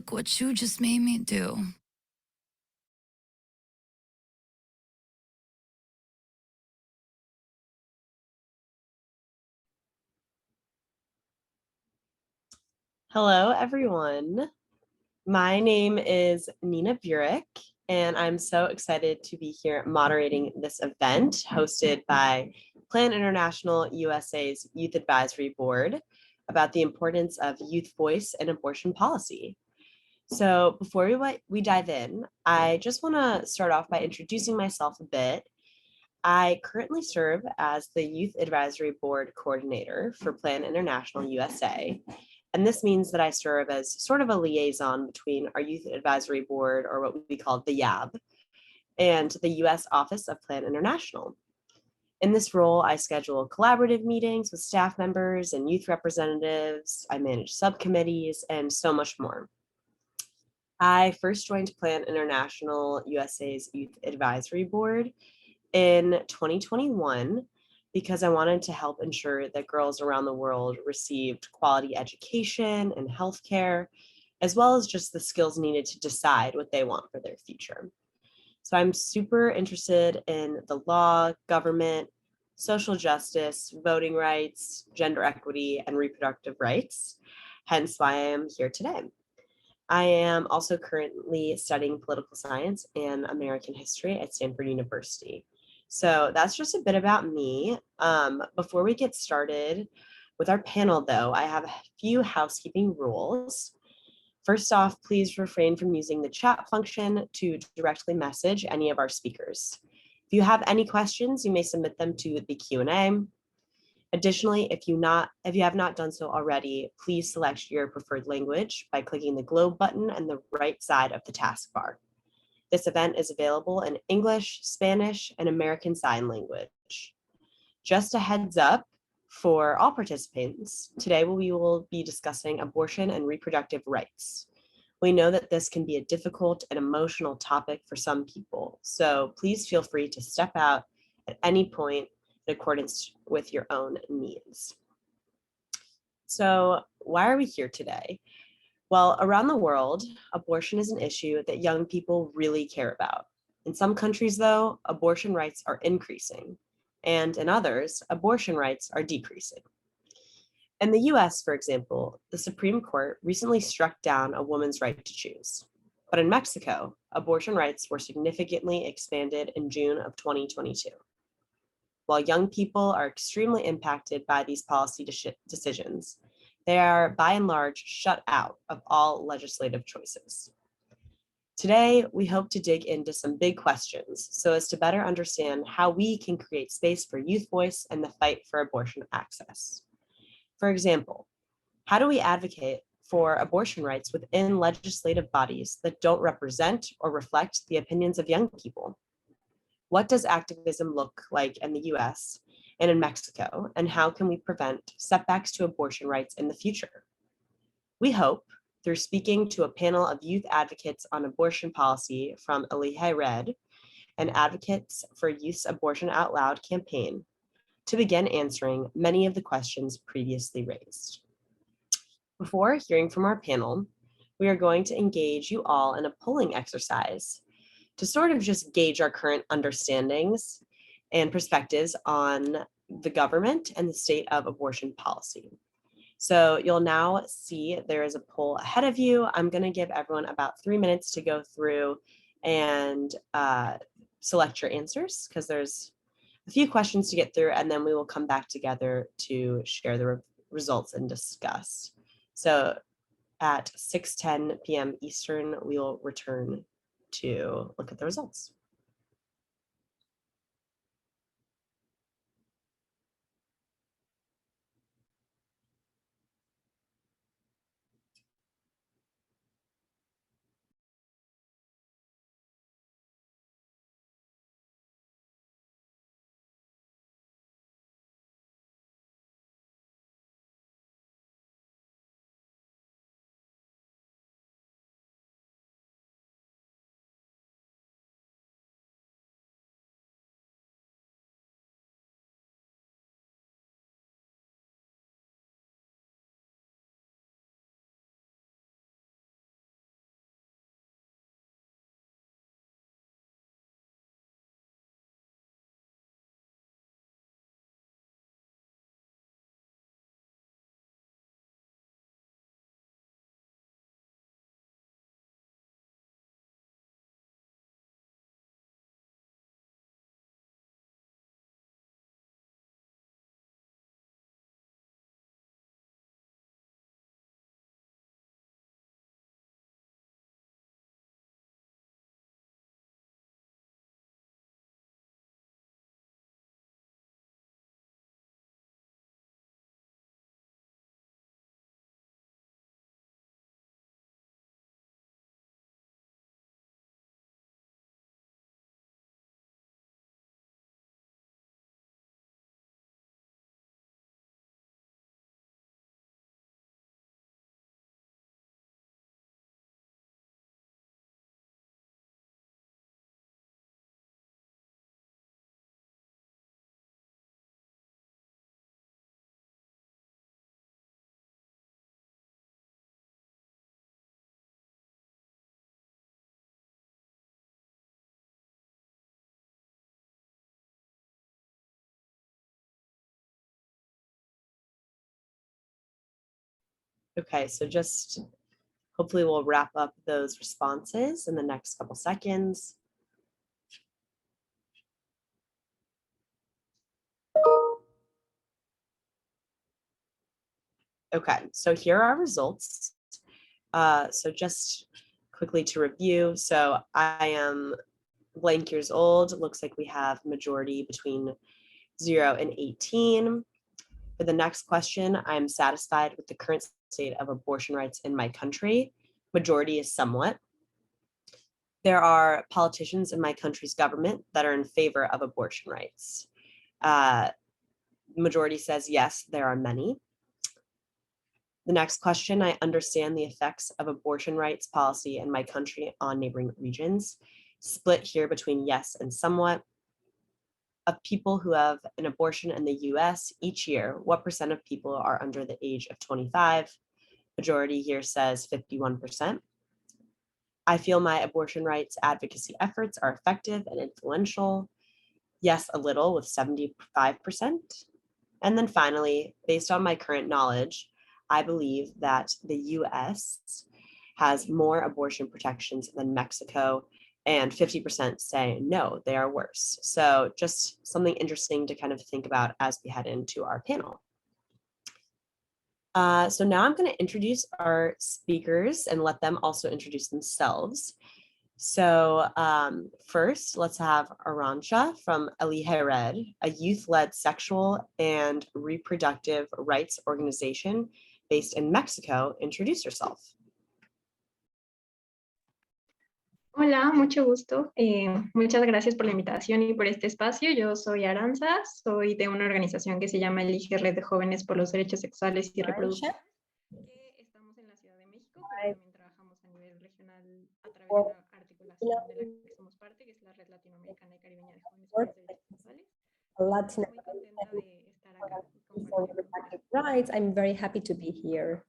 Look what you just made me do. Hello, everyone. My name is Nina Burek, and I'm so excited to be here moderating this event hosted by Plan International USA's Youth Advisory Board about the importance of youth voice in abortion policy. So, before we dive in, I just want to start off by introducing myself a bit. I currently serve as the Youth Advisory Board Coordinator for Plan International USA. And this means that I serve as sort of a liaison between our Youth Advisory Board, or what we call the YAB, and the US Office of Plan International. In this role, I schedule collaborative meetings with staff members and youth representatives. I manage subcommittees and so much more. I first joined Plan International USA's Youth Advisory Board in 2021 because I wanted to help ensure that girls around the world received quality education and healthcare, as well as just the skills needed to decide what they want for their future. So I'm super interested in the law, government, social justice, voting rights, gender equity, and reproductive rights, hence why I am here today. I am also currently studying political science and American history at Stanford University. So that's just a bit about me. Before we get started with our panel, though, I have a few housekeeping rules. First off, please refrain from using the chat function to directly message any of our speakers. If you have any questions, you may submit them to the Q&A. Additionally, if you have not done so already, please select your preferred language by clicking the globe button on the right side of the taskbar. This event is available in English, Spanish, and American Sign Language. Just a heads up for all participants, today we will be discussing abortion and reproductive rights. We know that this can be a difficult and emotional topic for some people, so please feel free to step out at any point in accordance with your own needs. So, why are we here today? Well, around the world, abortion is an issue that young people really care about. In some countries, though, abortion rights are increasing, and in others, abortion rights are decreasing. In the US, for example, the Supreme Court recently struck down a woman's right to choose. But in Mexico, abortion rights were significantly expanded in June of 2022. While young people are extremely impacted by these policy decisions, they are by and large shut out of all legislative choices. Today, we hope to dig into some big questions so as to better understand how we can create space for youth voice and the fight for abortion access. For example, how do we advocate for abortion rights within legislative bodies that don't represent or reflect the opinions of young people? What does activism look like in the US and in Mexico, and how can we prevent setbacks to abortion rights in the future? We hope, through speaking to a panel of youth advocates on abortion policy from Elige Red and Advocates for Youth's Abortion Out Loud campaign, to begin answering many of the questions previously raised. Before hearing from our panel, we are going to engage you all in a polling exercise to sort of just gauge our current understandings and perspectives on the government and the state of abortion policy. So you'll now see there is a poll ahead of you. I'm going to give everyone about 3 minutes to go through and select your answers because there's a few questions to get through, and then we will come back together to share the results and discuss. So at 6:10 p.m. Eastern, we will return to look at the results. Okay, so just hopefully we'll wrap up those responses in the next couple seconds. Okay, so here are our results. So just quickly to review. So I am blank years old. It looks like we have majority between 0 and 18. For the next question, I'm satisfied with the current state of abortion rights in my country. Majority is somewhat. There are politicians in my country's government that are in favor of abortion rights. Majority says yes, there are many. The next question, I understand the effects of abortion rights policy in my country on neighboring regions. Split here between yes and somewhat. Of people who have an abortion in the US each year, what percent of people are under the age of 25? Majority here says 51%. I feel my abortion rights advocacy efforts are effective and influential. Yes, a little with 75%. And then finally, based on my current knowledge, I believe that the US has more abortion protections than Mexico, and 50% say no, they are worse. So just something interesting to kind of think about as we head into our panel. So now I'm going to introduce our speakers and let them also introduce themselves. So first, let's have Arantxa from Eligered, a youth-led sexual and reproductive rights organization based in Mexico. Introduce yourself. Hola, mucho gusto. Muchas gracias por la invitación y por este espacio. Yo soy Arantxa, soy de una organización que se llama Elige Red de Jóvenes por los Derechos Sexuales y Reproductivos, que estamos en la Ciudad de México, pero también trabajamos a nivel regional a través de una articulación de la que somos parte, que es la Red Latinoamericana y Caribeña de Jóvenes por los Derechos Sexuales. Latin Muy contenta de estar acá y for compartir. reproductive rights. I'm very happy to be here.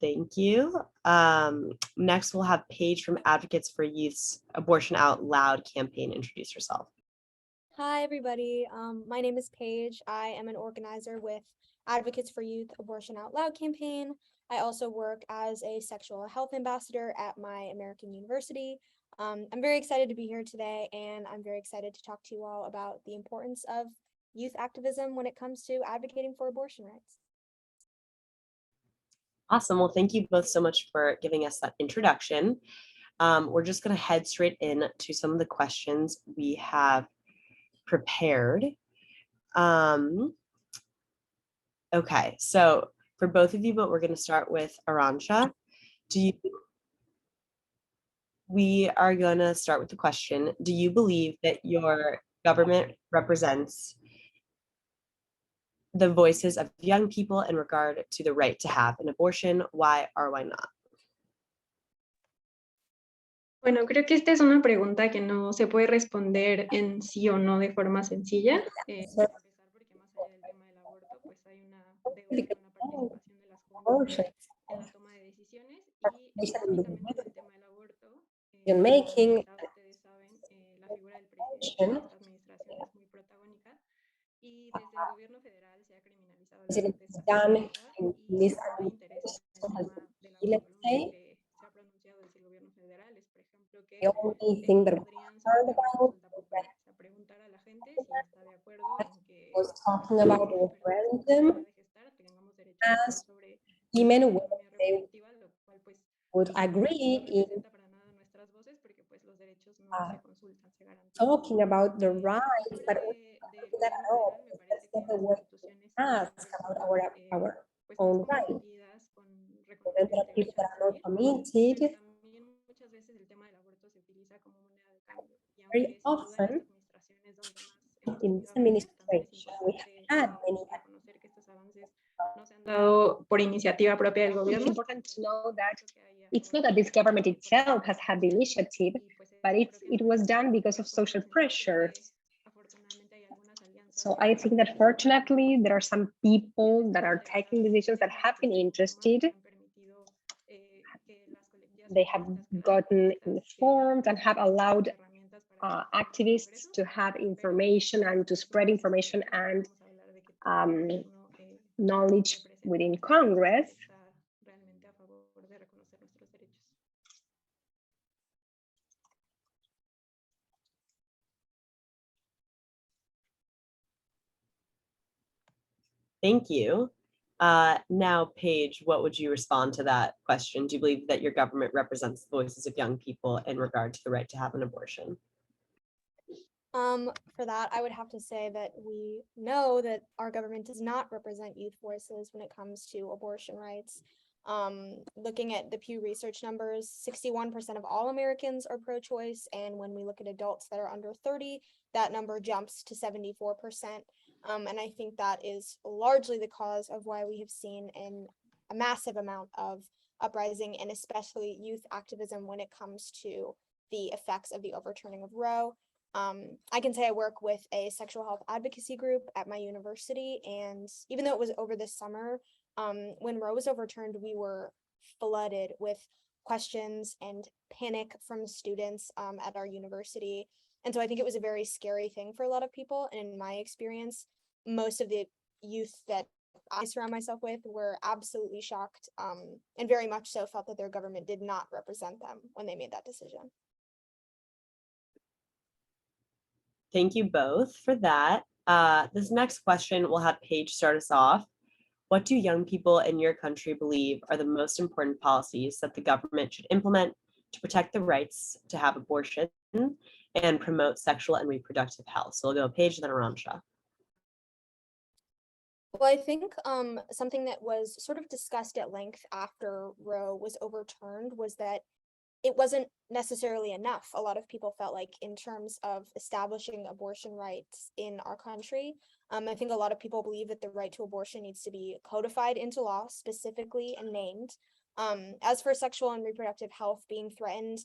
Thank you. Next, we'll have Paige from Advocates for Youth's Abortion Out Loud campaign. Introduce yourself. Hi, everybody. My name is Paige. I am an organizer with Advocates for Youth Abortion Out Loud campaign. I also work as a sexual health ambassador at my American University. I'm very excited to be here today, and I'm very excited to talk to you all about the importance of youth activism when it comes to advocating for abortion rights. Awesome. Well, thank you both so much for giving us that introduction. We're just going to head straight into some of the questions we have prepared. Okay, so for both of you, but we're going to start with Arantxa. We are going to start with the question, do you believe that your government represents the voices of young people in regard to the right to have an abortion? Why or why not? Bueno, creo que esta es una pregunta que no se puede responder en sí o no de forma sencilla. Para empezar, porque más allá del tema del aborto, pues hay una deuda con la participación de las jóvenes en la toma de decisiones y específicamente en el tema del aborto. Making Ustedes saben, la figura del presidente de esta administración es muy protagónica y desde el gobierno federal se ha criminalizado la done in y this no hay interés en el tema del let's aborto. say Que se ha pronunciado desde el gobierno federal es, por ejemplo, que the only thing that we podrían heard someter una about consulta popular, o sea, preguntar a la gente si está de acuerdo en que was talking about the referendum de gestar tengamos derecho a as sobre women la whether autonomía they reproductiva, lo cual pues would no agree in representa para nada nuestras voces porque pues los derechos no se consultan, se garantizan. talking about the rights, but Del that gobierno all, federal me parece that's que not the las way instituciones ask pues, about son, our pues, own más rights. comprometidas con Then reconocer there are people that are not civil, committed. pero también muchas veces el tema del aborto se utiliza como moneda de cambio. Y aunque Very sin duda often en las administraciones donde más hemos in tenido this avances, también es administration we importante have had many reconocer que estos avances no se han dado por iniciativa propia del gobierno. It's important to know that it's not that this government itself has had the initiative, but it was done because of social pressure. Afortunadamente hay algunas alianzas So I think that fortunately there are some people that are taking decisions that have been interested. They have gotten informed and have allowed activists to have information and to spread information and knowledge within Congress. Thank you. Now, Paige, what would you respond to that question? Do you believe that your government represents the voices of young people in regard to the right to have an abortion? For that, I would have to say that we know that our government does not represent youth voices when it comes to abortion rights. Looking at the Pew Research numbers, 61% of all Americans are pro-choice, and when we look at adults that are under 30, that number jumps to 74%. And I think that is largely the cause of why we have seen a massive amount of uprising and especially youth activism when it comes to the effects of the overturning of Roe. I can say I work with a sexual health advocacy group at my university, and even though it was over this summer, when Roe was overturned, we were flooded with questions and panic from students at our university. And so I think it was a very scary thing for a lot of people. And in my experience, most of the youth that I surround myself with were absolutely shocked and very much so felt that their government did not represent them when they made that decision. Thank you both for that. This next question will have Paige start us off. What do young people in your country believe are the most important policies that the government should implement to protect the rights to have abortion and promote sexual and reproductive health? So we'll go Paige, then Arantxa. Well, I think something that was sort of discussed at length after Roe was overturned was that it wasn't necessarily enough. A lot of people felt like in terms of establishing abortion rights in our country, I think a lot of people believe that the right to abortion needs to be codified into law specifically and named. As for sexual and reproductive health being threatened,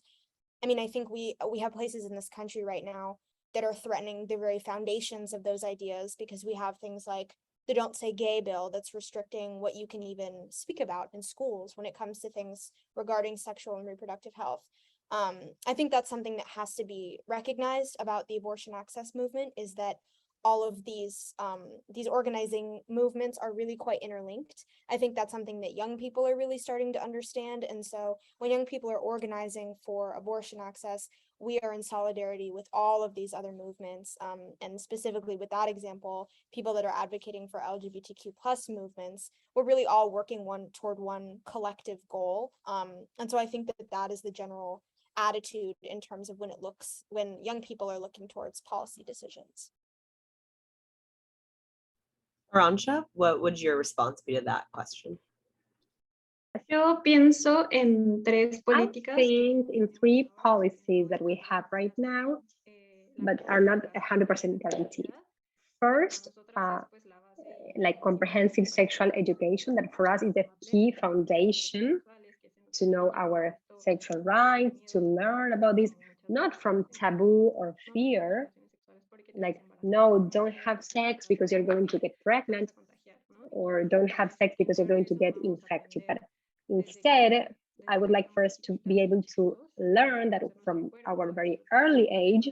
I mean, I think we have places in this country right now that are threatening the very foundations of those ideas because we have things like the Don't Say Gay bill that's restricting what you can even speak about in schools when it comes to things regarding sexual and reproductive health. I think that's something that has to be recognized about the abortion access movement is that all of these organizing movements are really quite interlinked. I think that's something that young people are really starting to understand. And so when young people are organizing for abortion access, we are in solidarity with all of these other movements. And specifically with that example, people that are advocating for LGBTQ plus movements, we're really all working toward one collective goal. And so I think that is the general attitude in terms of when young people are looking towards policy decisions. Arantxa, what would your response be to that question? Yo pienso en tres I políticas. think in three policies that we have right now, but are not 100% guaranteed. First, like comprehensive sexual education, that for us is the key foundation to know our sexual rights, to learn about this, not from taboo or fear, like, no, don't have sex because you're going to get pregnant, or don't have sex because you're going to get infected. But instead, I would like first to be able to learn that from our very early age,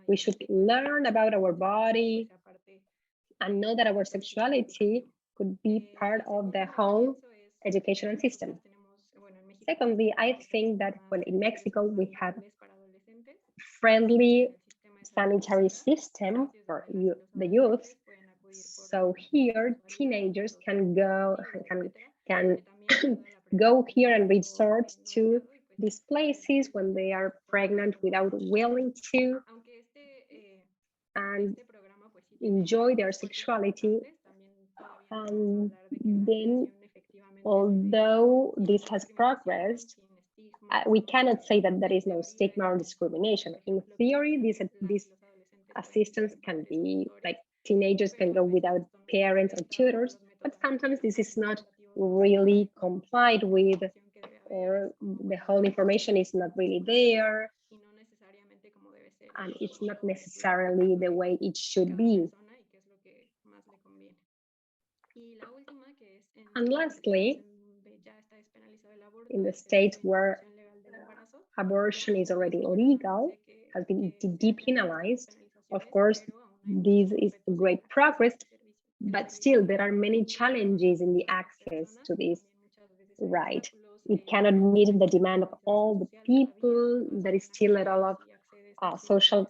we should learn about our body and know that our sexuality could be part of the whole educational system. Secondly, I think that when in Mexico we have friendly sanitary system for the youth, so here teenagers can go go here and resort to these places when they are pregnant without willing to, and enjoy their sexuality. And then, although this has progressed, we cannot say that there is no stigma or discrimination. In theory, this assistance can be like teenagers can go without parents or tutors, but sometimes this is not really complied with, or the whole information is not really there, and it's not necessarily the way it should be. And lastly, in the states where abortion is already illegal, has been depenalized, of course, this is great progress, but still there are many challenges in the access to this right. It cannot meet the demand of all the people. There is still a lot of social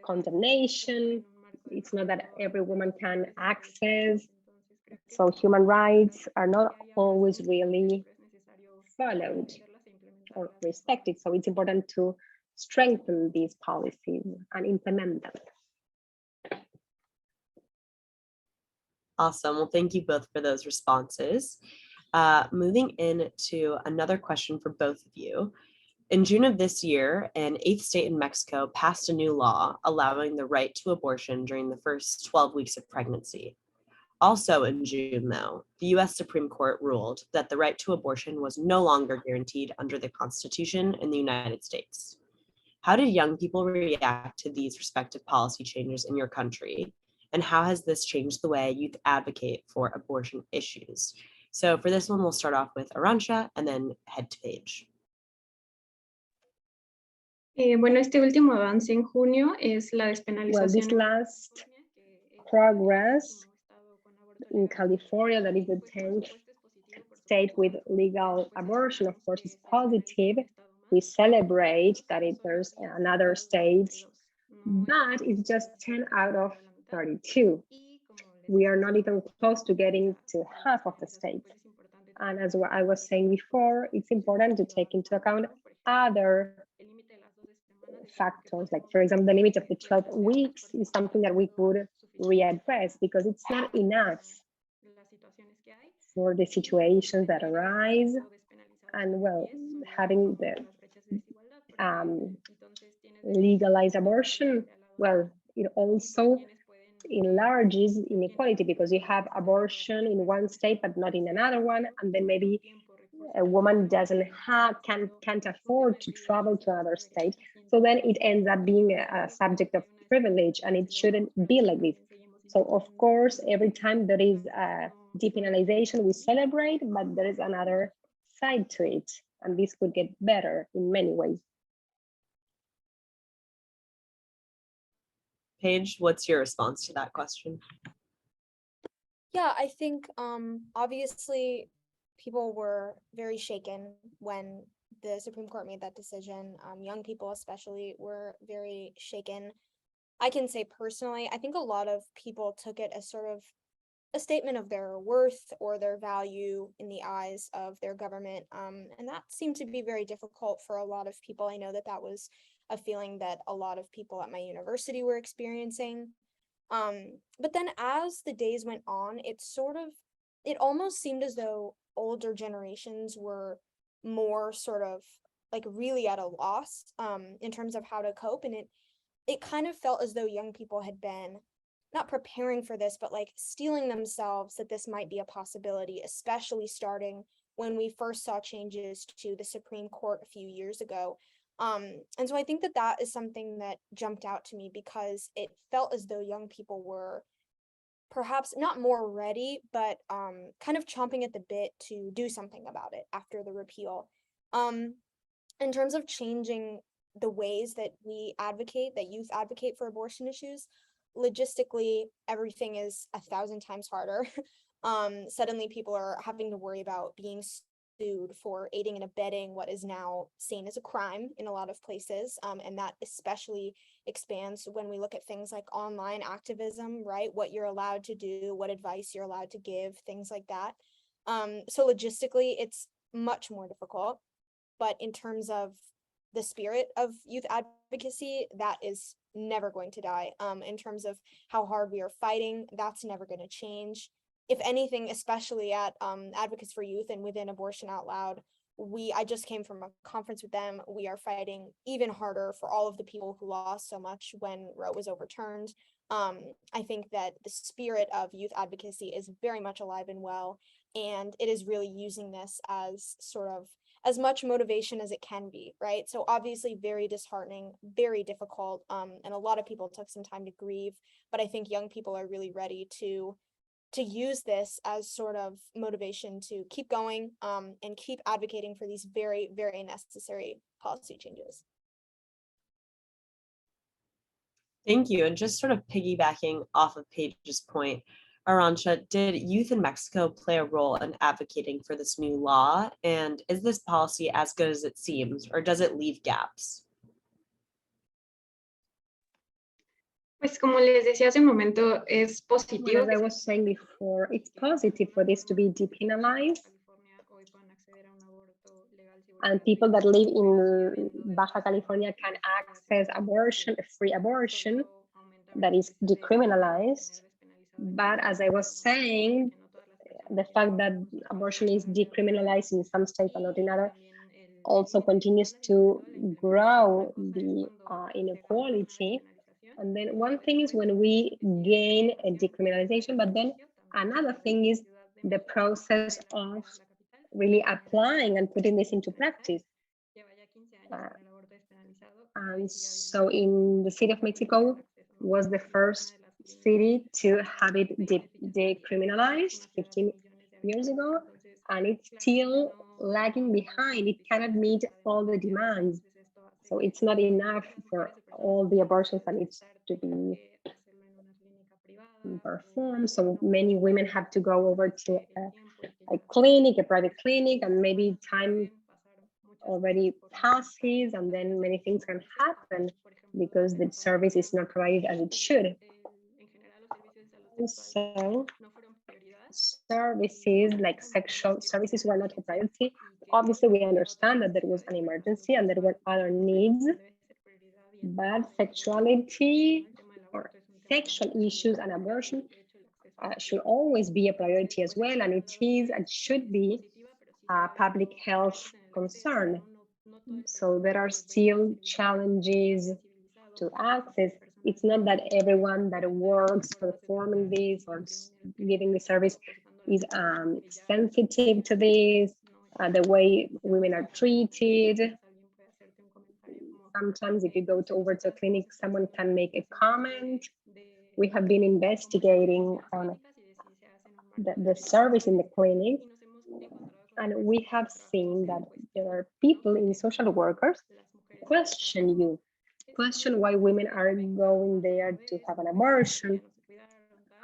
condemnation. It's not that every woman can access. So human rights are not always really followed or respected. So it's important to strengthen these policies and implement them. Awesome. Well, thank you both for those responses. Moving into another question for both of you. In June of this year, an 8th state in Mexico passed a new law allowing the right to abortion during the first 12 weeks of pregnancy. Also in June, though, the US Supreme Court ruled that the right to abortion was no longer guaranteed under the Constitution in the United States. How did young people react to these respective policy changes in your country? And how has this changed the way youth advocate for abortion issues? So for this one, we'll start off with Arantxa and then head to Paige. Bueno, este último avance en junio es la despenalización. Well, this last progress in California, that is the 10th state with legal abortion, of course, is positive. We celebrate that there's another state, but it's just 10 out of 32. We are not even close to getting to half of the states. And as I was saying before, it's important to take into account other factors, like for example, the limit of the 12 weeks is something that we could readdress because it's not enough for the situations that arise. And well, having the legalized abortion, well, it also enlarges inequality because you have abortion in one state but not in another one, and then maybe a woman can't afford to travel to another state, so then it ends up being a subject of privilege, and it shouldn't be like this. So of course, every time there is a depenalization, we celebrate, but there is another side to it, and this could get better in many ways. Paige, what's your response to that question? Yeah, I think obviously people were very shaken when the Supreme Court made that decision. Young people especially were very shaken. I can say personally, I think a lot of people took it as sort of a statement of their worth or their value in the eyes of their government. And that seemed to be very difficult for a lot of people. I know that that was a feeling that a lot of people at my university were experiencing. But then as the days went on, it almost seemed as though older generations were more sort of like really at a loss in terms of how to cope. And it kind of felt as though young people had been not preparing for this, but like steeling themselves that this might be a possibility, especially starting when we first saw changes to the Supreme Court a few years ago. And so I think that that is something that jumped out to me because it felt as though young people were perhaps not more ready, but kind of chomping at the bit to do something about it after the repeal. In terms of changing the ways that we advocate, that youth advocate for abortion issues, logistically, everything is 1,000 times harder. Suddenly people are having to worry about being sued for aiding and abetting what is now seen as a crime in a lot of places. And that especially expands when we look at things like online activism, right? What you're allowed to do, what advice you're allowed to give, things like that. So logistically, it's much more difficult. But in terms of the spirit of youth advocacy, that is never going to die. In terms of how hard we are fighting, that's never going to change. If anything, especially at Advocates for Youth and within Abortion Out Loud, I just came from a conference with them. We are fighting even harder for all of the people who lost so much when Roe was overturned. I think that the spirit of youth advocacy is very much alive and well, and it is really using this as sort of as much motivation as it can be, right? So obviously very disheartening, very difficult, and a lot of people took some time to grieve, but I think young people are really ready to to use this as sort of motivation to keep going and keep advocating for these very, very necessary policy changes. Thank you. And just sort of piggybacking off of Paige's point, Arantxa, did youth in Mexico play a role in advocating for this new law? And is this policy as good as it seems, or does it leave gaps? Pues como les decía hace un momento, es Well, positivo. as I was saying before, it's positive for this to be depenalized. And people that live in Baja California can access abortion, free abortion, that is decriminalized. But as I was saying, the fact that abortion is decriminalized in some states and not in others also continues to grow the inequality. And then one thing is when we gain a decriminalization, but then another thing is the process of really applying and putting this into practice. And so in the city of Mexico was the first city to have it decriminalized 15 years ago, and it's still lagging behind. It cannot meet all the demands. So it's not enough for all the abortions that needs to be performed. So many women have to go over to a clinic, a private clinic, and maybe time already passes, and then many things can happen because the service is not provided as it should. So services like sexual services were not a priority. Obviously, we understand that there was an emergency and there were other needs, but sexuality or sexual issues and abortion should always be a priority as well, and it is and should be a public health concern. So there are still challenges to access. It's not that everyone that works performing this or giving the service is sensitive to this, the way women are treated. Sometimes if you go over to a clinic, someone can make a comment. We have been investigating on the service in the clinic, and we have seen that there are people in social workers question why women are going there to have an abortion.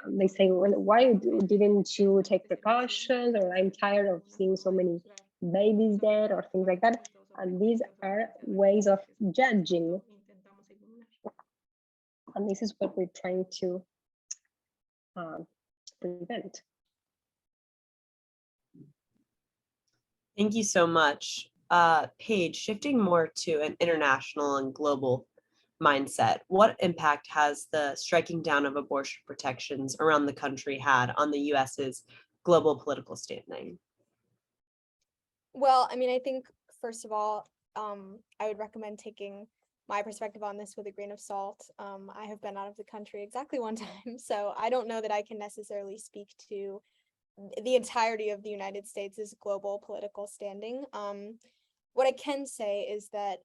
They say, well, why didn't you take precautions? Or I'm tired of seeing so many babies dead, or things like that. And these are ways of judging. And this is what we're trying to prevent. Thank you so much. Paige, shifting more to an international and global mindset, what impact has the striking down of abortion protections around the country had on the US's global political standing? Well, I mean, I think, first of all, I would recommend taking my perspective on this with a grain of salt. I have been out of the country exactly one time, so I don't know that I can necessarily speak to the entirety of the United States' global political standing. What I can say is that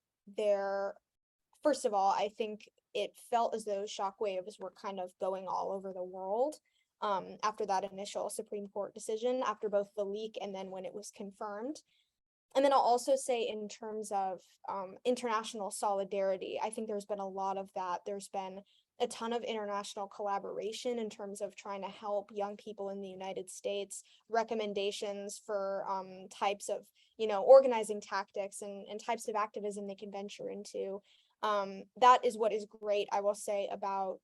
first of all, I think it felt as though shockwaves were kind of going all over the world after that initial Supreme Court decision, after both the leak and then when it was confirmed. And then I'll also say in terms of international solidarity, I think there's been a lot of that. There's been a ton of international collaboration in terms of trying to help young people in the United States, recommendations for types of, organizing tactics and types of activism they can venture into. That is what is great, I will say, about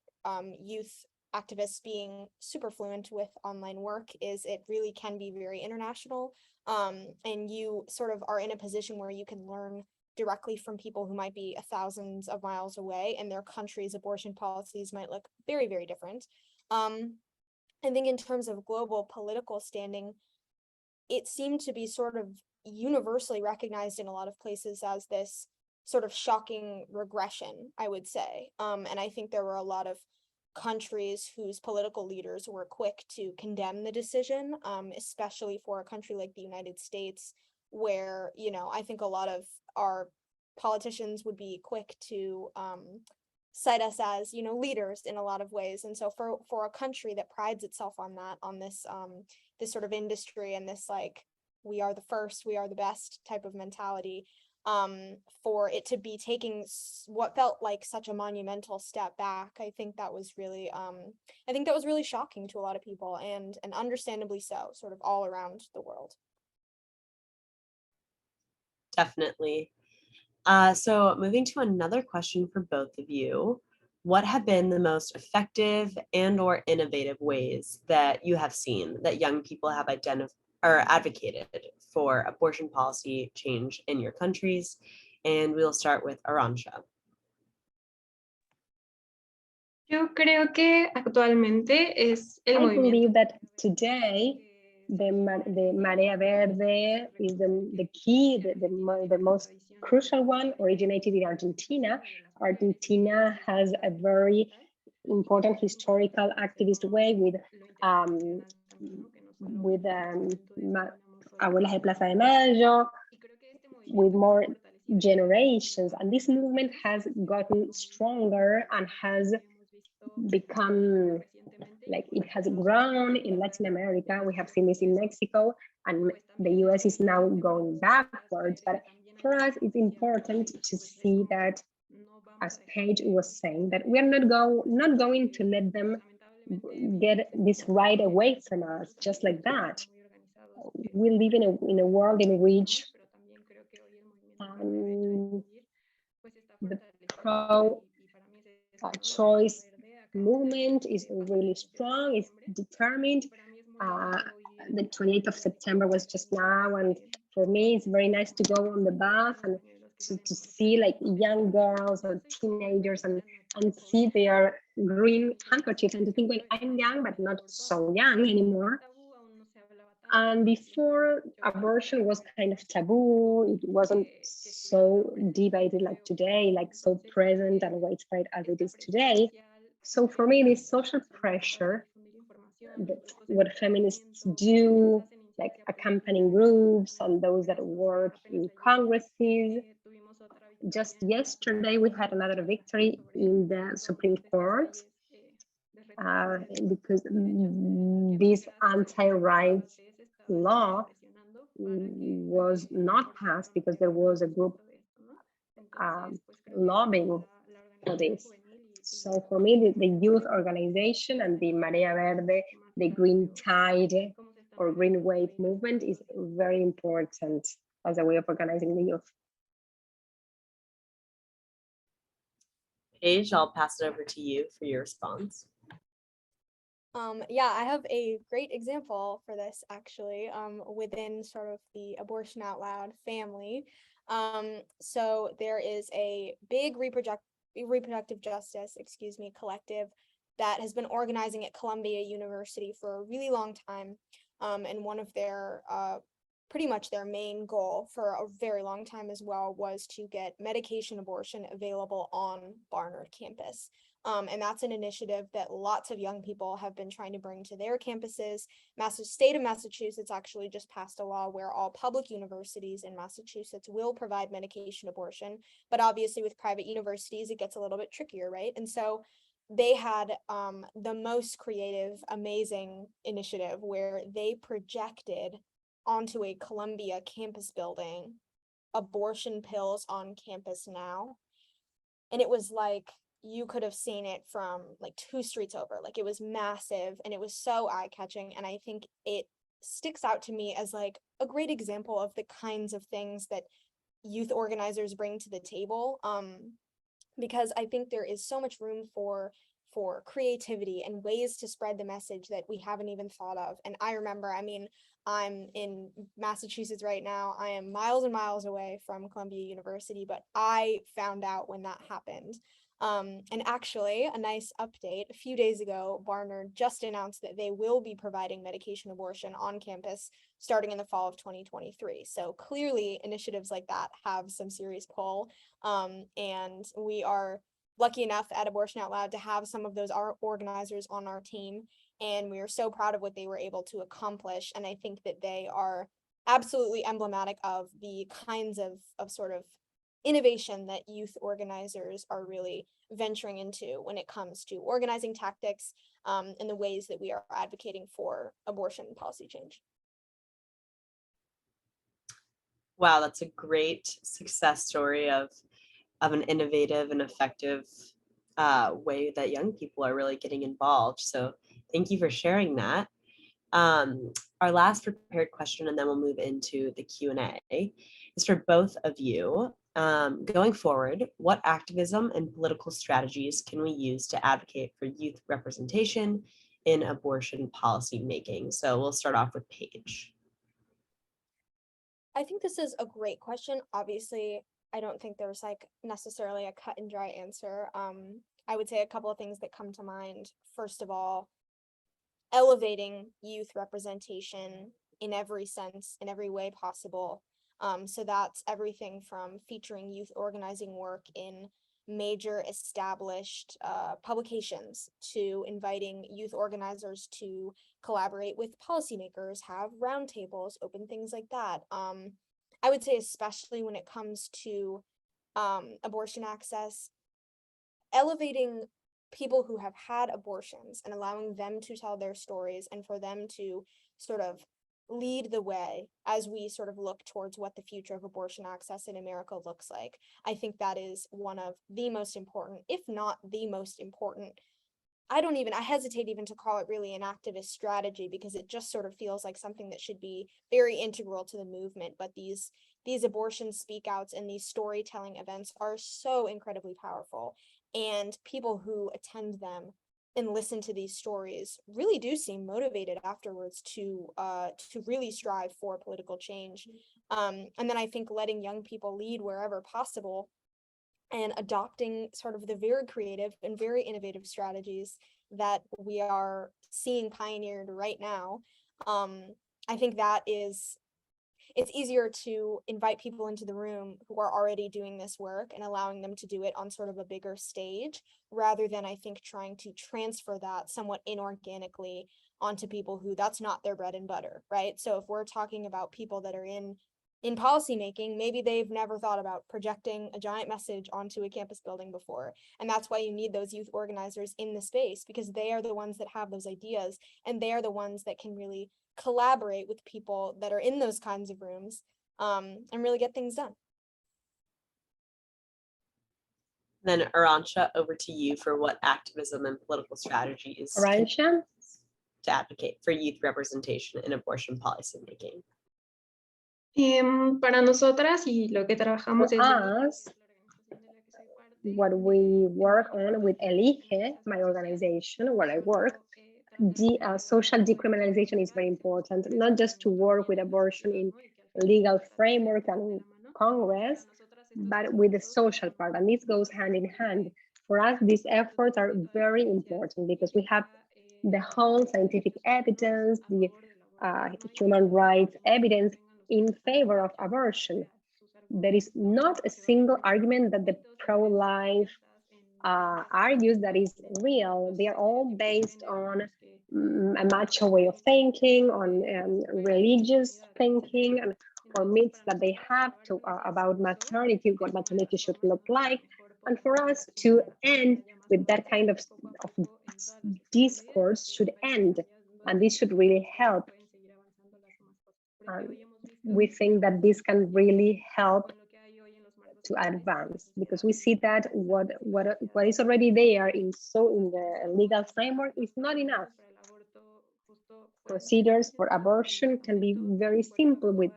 youth activists being super fluent with online work, is it really can be very international. And you sort of are in a position where you can learn directly from people who might be thousands of miles away, and their country's abortion policies might look very, very different. I think in terms of global political standing, it seemed to be sort of universally recognized in a lot of places as this sort of shocking regression, I would say. And I think there were a lot of countries whose political leaders were quick to condemn the decision, especially for a country like the United States, where, I think a lot of our politicians would be quick to cite us as, you know, leaders in a lot of ways. And so for a country that prides itself on that, on this this sort of industry and this like we are the first, we are the best type of mentality, for it to be taking what felt like such a monumental step back, I think that was really shocking to a lot of people, and understandably so, sort of all around the world. Definitely. So moving to another question for both of you, what have been the most effective and or innovative ways that you have seen that young people have identified or advocated for abortion policy change in your countries? And we'll start with Aransha. Yo creo que actualmente es el I movimiento. believe that today the Marea Verde is the key, the most crucial one, originated in Argentina. Argentina has a very important historical activist way with Abuelas de Plaza de Mayo, with more generations, and this movement has gotten stronger and has become like it has grown in Latin America. We have seen this in Mexico, and the US is now going backwards. But for us, it's important to see that, as Paige was saying, that we are not going to let them get this right away from us just like that. We live in a world in which the pro-choice movement is really strong, is determined. The 28th of September was just now, and for me, it's very nice to go on the bus and to see like young girls or teenagers and see their green handkerchiefs, and to think, well, I'm young, but not so young anymore. And before, abortion was kind of taboo. It wasn't so debated like today, like so present and widespread as it is today. So for me, this social pressure, what feminists do, like accompanying groups and those that work in congresses. Just yesterday, we had another victory in the Supreme Court because this anti-rights law was not passed because there was a group lobbying for this. So for me, the youth organization and the Marea Verde, the Green Tide or Green Wave movement is very important as a way of organizing the youth. Paige, I'll pass it over to you for your response. Yeah, I have a great example for this actually, within sort of the Abortion Out Loud family. So there is a big reproductive justice, collective that has been organizing at Columbia University for a really long time. And one of their, pretty much their main goal for a very long time as well was to get medication abortion available on Barnard campus. And that's an initiative that lots of young people have been trying to bring to their campuses. State of Massachusetts actually just passed a law where all public universities in Massachusetts will provide medication abortion, but obviously with private universities, it gets a little bit trickier, right? And so they had the most creative, amazing initiative where they projected onto a Columbia campus building abortion pills on campus now. And it was like, you could have seen it from like 2 streets over. Like it was massive and it was so eye-catching. And I think it sticks out to me as like a great example of the kinds of things that youth organizers bring to the table. Because I think there is so much room for creativity and ways to spread the message that we haven't even thought of. And I remember, I mean, I'm in Massachusetts right now. I am miles and miles away from Columbia University, but I found out when that happened. And actually, a nice update, a few days ago, Barnard just announced that they will be providing medication abortion on campus starting in the fall of 2023. So clearly initiatives like that have some serious pull. And we are lucky enough at Abortion Out Loud to have some of those organizers on our team. And we are so proud of what they were able to accomplish. And I think that they are absolutely emblematic of the kinds of sort of innovation that youth organizers are really venturing into when it comes to organizing tactics and the ways that we are advocating for abortion policy change. Wow, that's a great success story of an innovative and effective way that young people are really getting involved. So thank you for sharing that. Our last prepared question, and then we'll move into the Q&A, is for both of you. Going forward, what activism and political strategies can we use to advocate for youth representation in abortion policy making? So we'll start off with Paige. I think this is a great question. Obviously, I don't think there's like necessarily a cut and dry answer. I would say a couple of things that come to mind. First of all, elevating youth representation in every sense, in every way possible. So that's everything from featuring youth organizing work in major established publications to inviting youth organizers to collaborate with policymakers, have roundtables, open things like that. I would say especially when it comes to abortion access, elevating people who have had abortions and allowing them to tell their stories and for them to sort of lead the way as we sort of look towards what the future of abortion access in America looks like. I think that is one of the most important, if not the most important. I hesitate even to call it really an activist strategy because it just sort of feels like something that should be very integral to the movement. But these abortion speak outs and these storytelling events are so incredibly powerful. And people who attend them and listen to these stories really do seem motivated afterwards to really strive for political change. And then I think letting young people lead wherever possible and adopting sort of the very creative and very innovative strategies that we are seeing pioneered right now. I think that it's easier to invite people into the room who are already doing this work and allowing them to do it on sort of a bigger stage, rather than I think trying to transfer that somewhat inorganically onto people who that's not their bread and butter, right? So if we're talking about people that are in policymaking, maybe they've never thought about projecting a giant message onto a campus building before. And that's why you need those youth organizers in the space, because they are the ones that have those ideas and they are the ones that can really collaborate with people that are in those kinds of rooms and really get things done. Then Aransha, over to you for what activism and political strategies Aransha? to advocate for youth representation in abortion policy making. Para nosotras y lo que trabajamos For us, what we work on with Elige, my organization where I work, social decriminalization is very important, not just to work with abortion in legal framework and Congress, but with the social part, and this goes hand in hand. For us, these efforts are very important because we have the whole scientific evidence, the human rights evidence in favor of abortion. There is not a single argument that the pro-life argues that is real. They are all based on a macho way of thinking, on religious thinking, and or myths that they have to about maternity, what maternity should look like. And for us to end with that kind of discourse should end, and this should really help. We think that this can really help to advance, because we see that what is already there in the legal framework is not enough. Procedures for abortion can be very simple with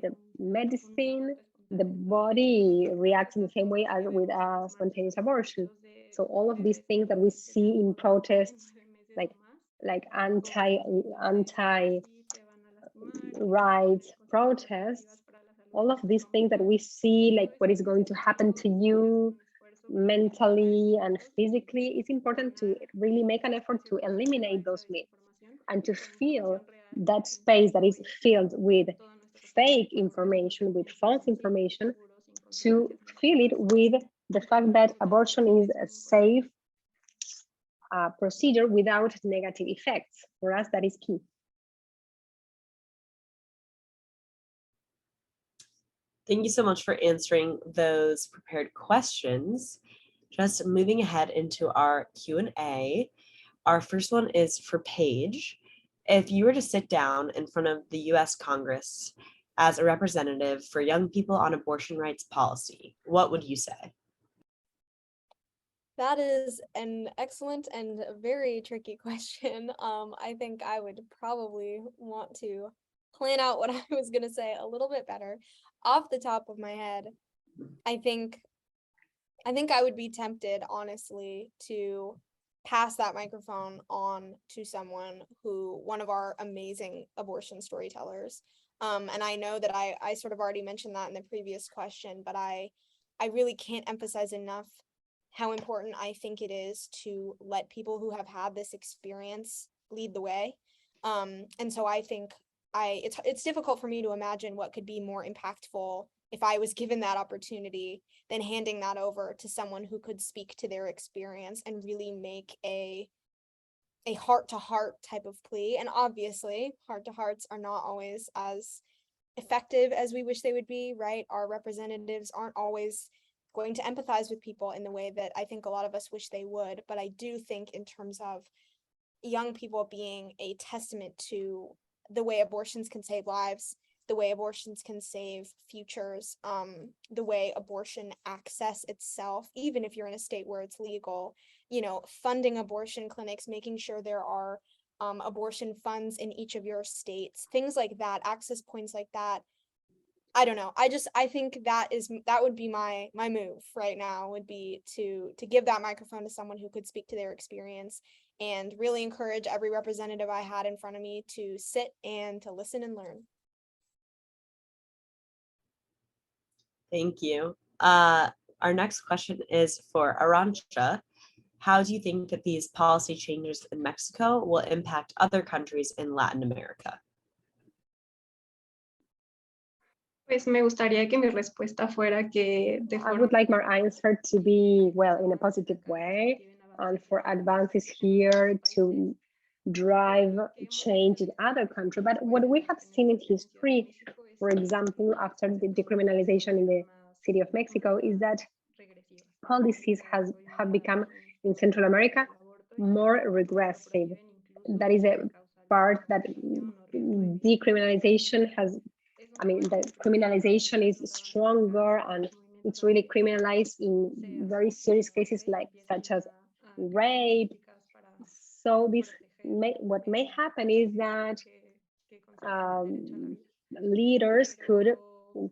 the medicine. The body reacts in the same way as with spontaneous abortion. So all of these things that we see in protests, like anti rights protests, all of these things that we see, like what is going to happen to you mentally and physically, it's important to really make an effort to eliminate those myths and to fill that space that is filled with fake information, with false information, to fill it with the fact that abortion is a safe procedure without negative effects. For us, that is key. Thank you so much for answering those prepared questions. Just moving ahead into our Q&A. Our first one is for Paige. If you were to sit down in front of the US Congress as a representative for young people on abortion rights policy, what would you say? That is an excellent and very tricky question. I think I would probably want to plan out what I was gonna say a little bit better. Off the top of my head, I think I would be tempted, honestly, to pass that microphone on to one of our amazing abortion storytellers. And I know that I sort of already mentioned that in the previous question, but I really can't emphasize enough how important I think it is to let people who have had this experience lead the way. And so I think it's difficult for me to imagine what could be more impactful if I was given that opportunity than handing that over to someone who could speak to their experience and really make a heart-to-heart type of plea. And obviously, heart-to-hearts are not always as effective as we wish they would be, right? Our representatives aren't always going to empathize with people in the way that I think a lot of us wish they would. But I do think in terms of young people being a testament to the way abortions can save lives, the way abortions can save futures, the way abortion access itself, even if you're in a state where it's legal, funding abortion clinics, making sure there are abortion funds in each of your states, things like that, access points like that. I don't know. I think that would be my move right now, would be to give that microphone to someone who could speak to their experience and really encourage every representative I had in front of me to sit and to listen and learn. Thank you. Our next question is for Arantxa. How do you think that these policy changes in Mexico will impact other countries in Latin America? Pues me gustaría que mi respuesta fuera que de I would like my answer to be, well, in a positive way, and for advances here to drive change in other countries. But what we have seen in history, for example, after the decriminalization in the city of Mexico, is that policies have become in Central America more regressive. That is a part that decriminalization has, the criminalization is stronger, and it's really criminalized in very serious cases such as rape. So what may happen is that leaders could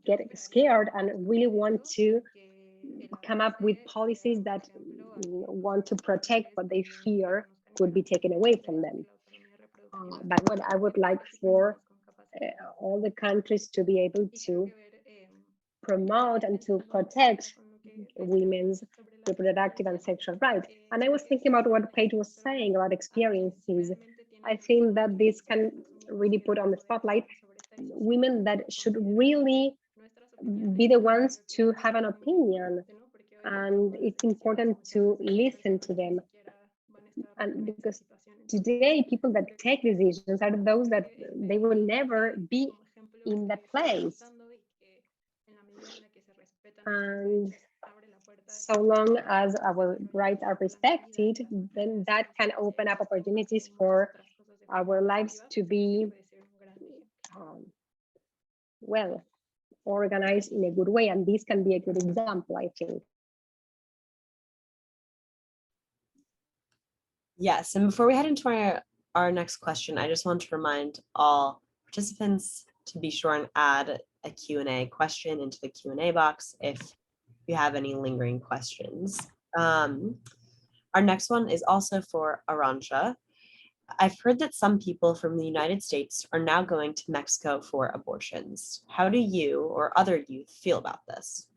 get scared and really want to come up with policies that want to protect what they fear could be taken away from them. But what I would like for all the countries to be able to promote and to protect women's reproductive and sexual rights. And I was thinking about what Paige was saying about experiences. I think that this can really put on the spotlight women that should really be the ones to have an opinion, and it's important to listen to them. And because today people that take decisions are those that they will never be in that place, and so long as our rights are respected, then that can open up opportunities for our lives to be well organized in a good way, and this can be a good example, I think. Yes, and before we head into our next question, I just want to remind all participants to be sure and add a Q&A question into the Q&A box if you have any lingering questions. Our next one is also for Arantxa. I've heard that some people from the United States are now going to Mexico for abortions. How do you or other youth feel about this?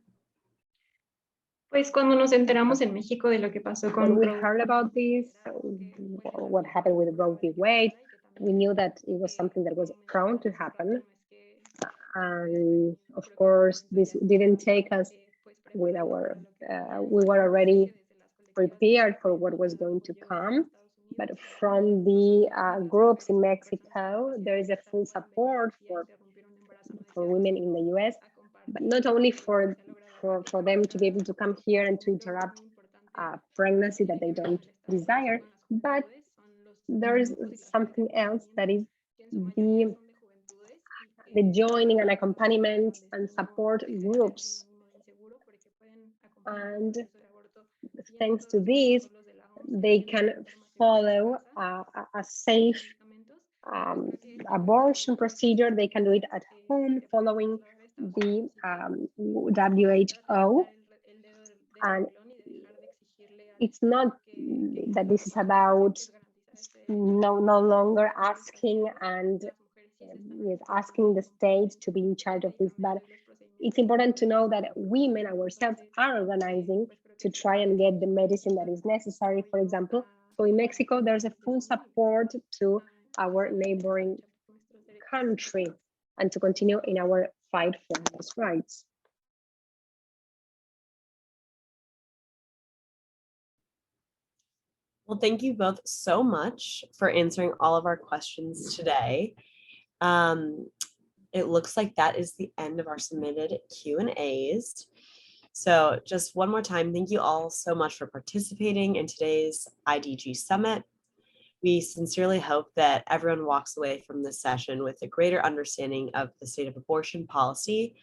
Pues cuando nos enteramos en México de lo que pasó When con we Roe, heard about this, what happened with Roe v. Wade, we knew that it was something that was prone to happen. And of course, this didn't take us with our, we were already prepared for what was going to come. But from the groups in Mexico, there is a full support for women in the US. but not only for them to be able to come here and to interrupt a pregnancy that they don't desire, but there is something else that is the joining and accompaniment and support groups. And thanks to this, they can follow a safe abortion procedure. They can do it at home following the WHO. And it's not that this is about no longer asking and asking the state to be in charge of this, but it's important to know that women ourselves are organizing to try and get the medicine that is necessary, for example. So in Mexico, there's a full support to our neighboring country and to continue in our fight for those rights. Well, thank you both so much for answering all of our questions today. It looks like that is the end of our submitted Q&As. So just one more time, thank you all so much for participating in today's IDG Summit. We sincerely hope that everyone walks away from this session with a greater understanding of the state of abortion policy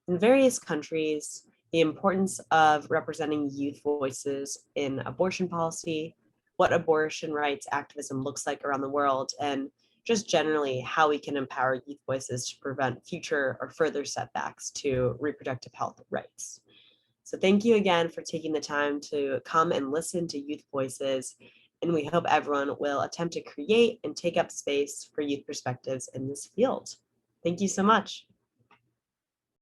in various countries, the importance of representing youth voices in abortion policy, what abortion rights activism looks like around the world, and just generally how we can empower youth voices to prevent future or further setbacks to reproductive health rights. So thank you again for taking the time to come and listen to youth voices, and we hope everyone will attempt to create and take up space for youth perspectives in this field. Thank you so much.